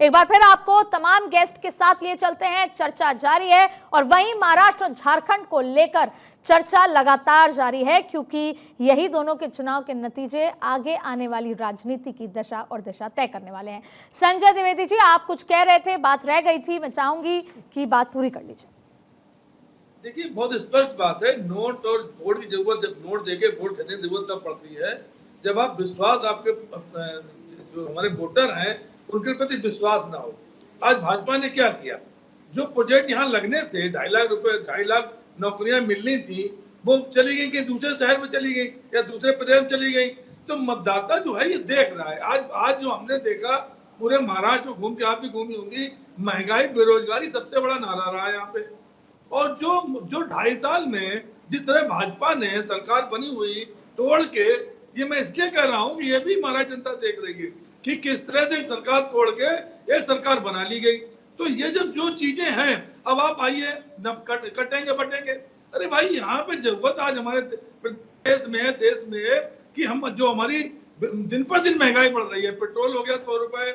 एक बार फिर आपको तमाम गेस्ट के साथ लिए चलते हैं, चर्चा जारी है और वहीं महाराष्ट्र और झारखंड को लेकर चर्चा लगातार जारी है, क्योंकि यही दोनों के चुनाव के नतीजे आगे आने वाली राजनीति की दशा और दिशा तय करने वाले हैं। संजय द्विवेदी जी, आप कुछ कह रहे थे, बात रह गई थी, मैं चाहूंगी कि बात पूरी कर लीजिए। देखिए, बहुत स्पष्ट बात है, नोट और वोट की जरूरत, जब नोट देके वोट देने की जरूरत तब पड़ती है जब आप विश्वास, आपके जो हमारे वोटर हैं उनके प्रति विश्वास ना हो। आज भाजपा ने क्या किया, जो प्रोजेक्ट यहाँ लगने थे, 2.5 लाख रुपए, 2.5 लाख नौकरियां मिलनी थी, वो चली गई कि दूसरे शहर में चली गई या दूसरे प्रदेश में चली गई। तो मतदाता जो है ये देख रहा है। आज जो हमने देखा पूरे महाराष्ट्र में घूम के, आप भी घूमी होंगी, महंगाई, बेरोजगारी सबसे बड़ा नारा रहा है यहाँ पे। और जो 2.5 साल में जिस तरह भाजपा ने सरकार बनी हुई तोड़ के, ये मैं इसलिए कह रहा हूँ कि ये भी महाराष्ट्र जनता देख रही है कि किस तरह से सरकार तोड़ के एक सरकार बना ली गई। तो ये जब जो चीजें हैं, अब आप आइए कटेंगे बटेंगे, अरे भाई यहाँ पे जरूरत आज हमारे देश में कि हम, जो हमारी दिन पर दिन महंगाई बढ़ रही है, पेट्रोल हो गया 100 रुपए,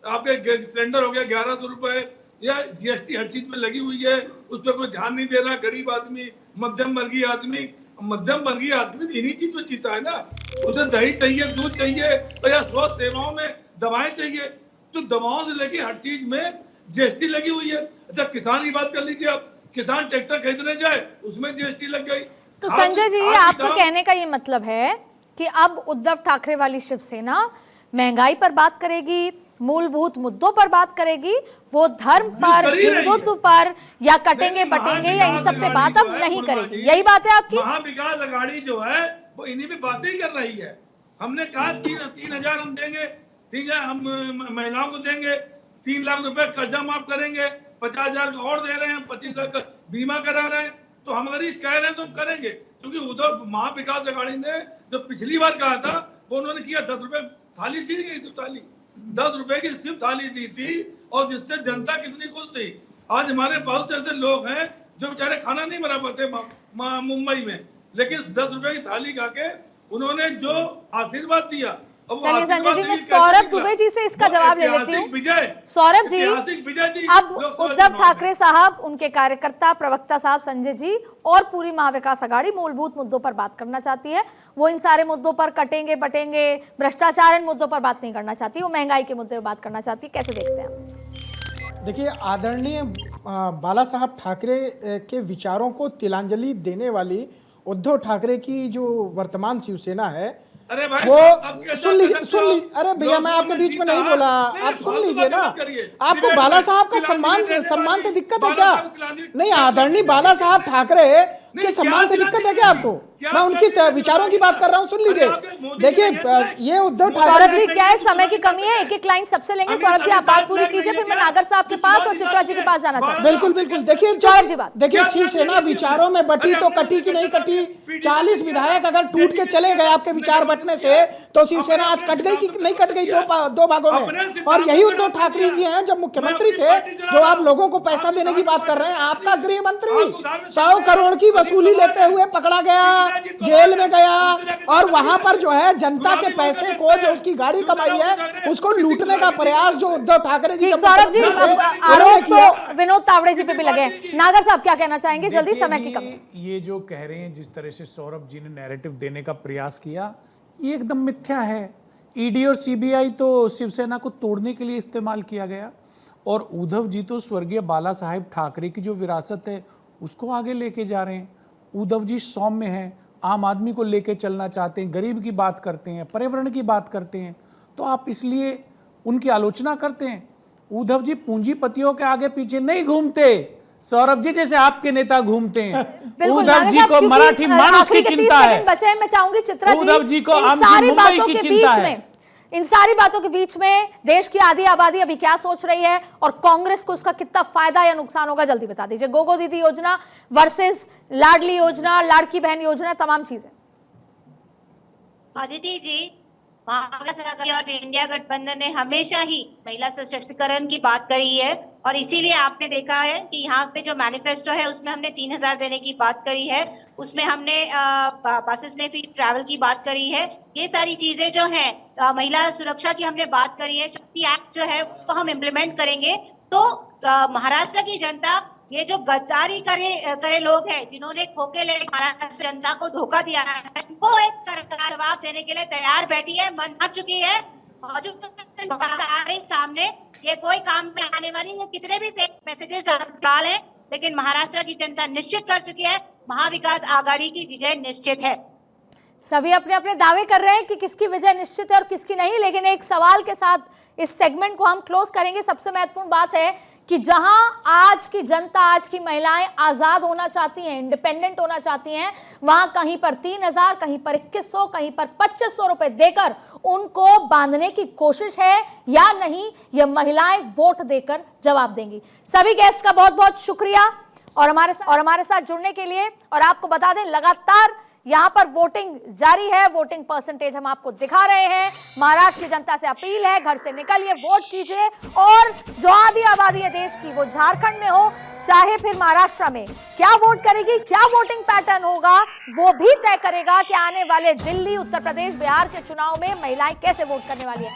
आपके सिलेंडर हो गया 1100 रुपए, या जीएसटी हर चीज में लगी हुई है, उस पर कोई ध्यान नहीं दे रहा। गरीब आदमी, मध्यम वर्गीय आदमी तो इन्हीं चीज में जीता है ना। उसे दही चाहिए, दूध चाहिए, या स्वास्थ्य सेवाओं में दवाएं चाहिए, तो दवाओं से लेके हर चीज में जीएसटी लगी हुई है। अच्छा, किसान की बात कर लीजिए आप, किसान ट्रैक्टर खरीदने जाए उसमें जीएसटी लग गई। तो संजय जी, आपका कहने का ये मतलब है कि अब उद्धव ठाकरे वाली शिवसेना महंगाई पर बात करेगी, मूलभूत मुद्दों पर बात करेगी, वो धर्म पर, हिंदुत्व पर या कटेंगे बटेंगे या इन सब पे बात अब नहीं करेगी। यही बात है आपकी? महाविकास अघाड़ी जो है वो इन्हीं पे बातें ही कर रही है। हमने कहा 3,000 हम देंगे, ठीक है, हम महिलाओं को देंगे, 3 लाख रुपए कर्जा माफ करेंगे, 50,000 और दे रहे हैं, 25 लाख का बीमा करा रहे हैं। तो हम अगर ये कह रहे हैं तो हम करेंगे, क्योंकि उधर महाविकास अघाड़ी ने जो पिछली बार कहा था वो उन्होंने किया। 10 रुपए थाली दी गई, थाली 10 रुपए की सिर्फ थाली दी थी, और जिससे जनता कितनी खुश थी। आज हमारे बहुत ऐसे लोग हैं जो बेचारे खाना नहीं बना पाते मुंबई में, लेकिन 10 रुपए की थाली खा के उन्होंने जो आशीर्वाद दिया। चलिए संजय जी, मैं सौरभ दुबे जी से इसका जवाब ले लेती हूँ। सौरभ जी, अब उद्धव ठाकरे साहब, उनके कार्यकर्ता, प्रवक्ता साहब संजय जी और पूरी महाविकास अघाड़ी मूलभूत मुद्दों पर बात करना चाहती है। वो इन सारे मुद्दों पर, कटेंगे बटेंगे, भ्रष्टाचार, इन मुद्दों पर बात नहीं करना चाहती, वो महंगाई के मुद्दे पर बात करना चाहती है। कैसे देखते हैं? देखिए, आदरणीय बाला साहब ठाकरे के विचारों को तिलांजलि देने वाली उद्धव ठाकरे की जो वर्तमान शिवसेना है, अरे भाई, वो सुन लीजिए। अरे भैया, मैं आपके बीच में नहीं बोला, आप सुन लीजिए ना। आपको बाला साहब का सम्मान से दिक्कत है क्या? नहीं, आदरणीय बाला साहब ठाकरे के सम्मान से दिक्कत है क्या आपको? मैं उनकी विचारों की बात कर रहा हूँ, सुन लीजिए। देखिए, ये उद्धव ठाकरे। सौरभ जी, क्या है, समय की कमी है, एक एक लाइन सबसे लेंगे। सौरभ जी, आप बात पूरी कीजिए, फिर मैं नागर साहब के पास और चित्रा जी के पास जाना चाहूँ। बिल्कुल बिल्कुल। देखिए सौरभ जी, बात देखिए, शिवसेना विचारों में बटी तो कटी की नहीं कटी। 40 विधायक अगर टूट के चले गए आपके विचार बटने से, तो शिवसेना आज कट गई कि नहीं कट गई? दो भागों में। और यही उद्धव ठाकरे जी हैं जब मुख्यमंत्री थे, जो आप लोगों को पैसा देने की बात कर रहे हैं। आपका गृह मंत्री 100 करोड़ की वसूली लेते हुए पकड़ा गया, जेल में गया, और वहां पर जो है जनता के पैसे को, जो उसकी गाड़ी कमाई है, उसको लूटने का प्रयास जो उद्धव ठाकरे जी। सौरभ जी, आरोप तो विनोद तावड़े जी पे भी लगे। नागर साहब क्या कहना चाहेंगे? जल्दी, समय की कमी। ये जो कह रहे हैं, जिस तरह से सौरभ जी ने नैरेटिव देने का प्रयास किया, ये एकदम मिथ्या है। ईडी और सीबीआई तो शिवसेना को तोड़ने के लिए इस्तेमाल किया गया, और उद्धव जी तो स्वर्गीय बाला साहेब ठाकरे की जो विरासत है उसको आगे लेके जा रहे हैं। उद्धव जी सौम्य हैं, आम आदमी को लेके चलना चाहते हैं, गरीब की बात करते हैं, पर्यावरण की बात करते हैं, तो आप इसलिए उनकी आलोचना करते हैं। उद्धव जी पूंजीपतियों के आगे पीछे नहीं घूमते, सौरभ जी जैसे आपके नेता घूमते हैं। उद्धव जी को मराठी मानुष की चिंता है। बचे, मैं चाहूंगी चित्रा जी, उद्धव जी को आम मुंबई की चिंता है। इन सारी बातों के बीच में देश की आधी आबादी अभी क्या सोच रही है और कांग्रेस को उसका कितना फायदा या नुकसान होगा, जल्दी बता दीजिए। गोगो दीदी योजना वर्सेस लाडली योजना, लाड़की बहन योजना, तमाम चीजें। अदिति जी, महाविकास आघाड़ी और इंडिया गठबंधन ने हमेशा ही महिला सशक्तिकरण की बात करी है, और इसीलिए आपने देखा है कि यहाँ पे जो मैनिफेस्टो है उसमें हमने 3,000 देने की बात करी है, उसमें हमने बसेस में भी ट्रैवल की बात करी है। ये सारी चीजें जो है, महिला सुरक्षा की हमने बात करी है, शक्ति एक्ट जो है उसको हम इम्प्लीमेंट करेंगे। तो महाराष्ट्र की जनता, ये जो गद्दारी करे लोग हैं जिन्होंने खोके ले महाराष्ट्र जनता को धोखा दिया है, उनको एक जवाब देने के लिए तैयार बैठी है, मन आ चुकी है। और जो आ रही सामने, ये कोई काम में आने वाली है, कितने भी फेक मैसेजेस डाले, लेकिन महाराष्ट्र की जनता निश्चित कर चुकी है, महाविकास आघाड़ी की विजय निश्चित है। सभी अपने अपने दावे कर रहे हैं कि किसकी विजय निश्चित है और किसकी नहीं, लेकिन एक सवाल के साथ इस सेगमेंट को हम क्लोज करेंगे। सबसे महत्वपूर्ण बात है कि जहां आज की जनता, आज की महिलाएं आजाद होना चाहती हैं, इंडिपेंडेंट होना चाहती हैं, वहां कहीं पर 3,000, कहीं पर 2,100, कहीं पर 2,500 रुपए देकर उनको बांधने की कोशिश है या नहीं, ये महिलाएं वोट देकर जवाब देंगी। सभी गेस्ट का बहुत बहुत शुक्रिया और हमारे साथ जुड़ने के लिए। और आपको बता दें, लगातार यहां पर वोटिंग जारी है, वोटिंग परसेंटेज हम आपको दिखा रहे हैं। महाराष्ट्र की जनता से अपील है, घर से निकलिए, वोट कीजिए, और जो आधी आबादी है देश की, वो झारखंड में हो चाहे फिर महाराष्ट्र में, क्या वोट करेगी, क्या वोटिंग पैटर्न होगा, वो भी तय करेगा कि आने वाले दिल्ली, उत्तर प्रदेश, बिहार के चुनाव में महिलाएं कैसे वोट करने वाली है।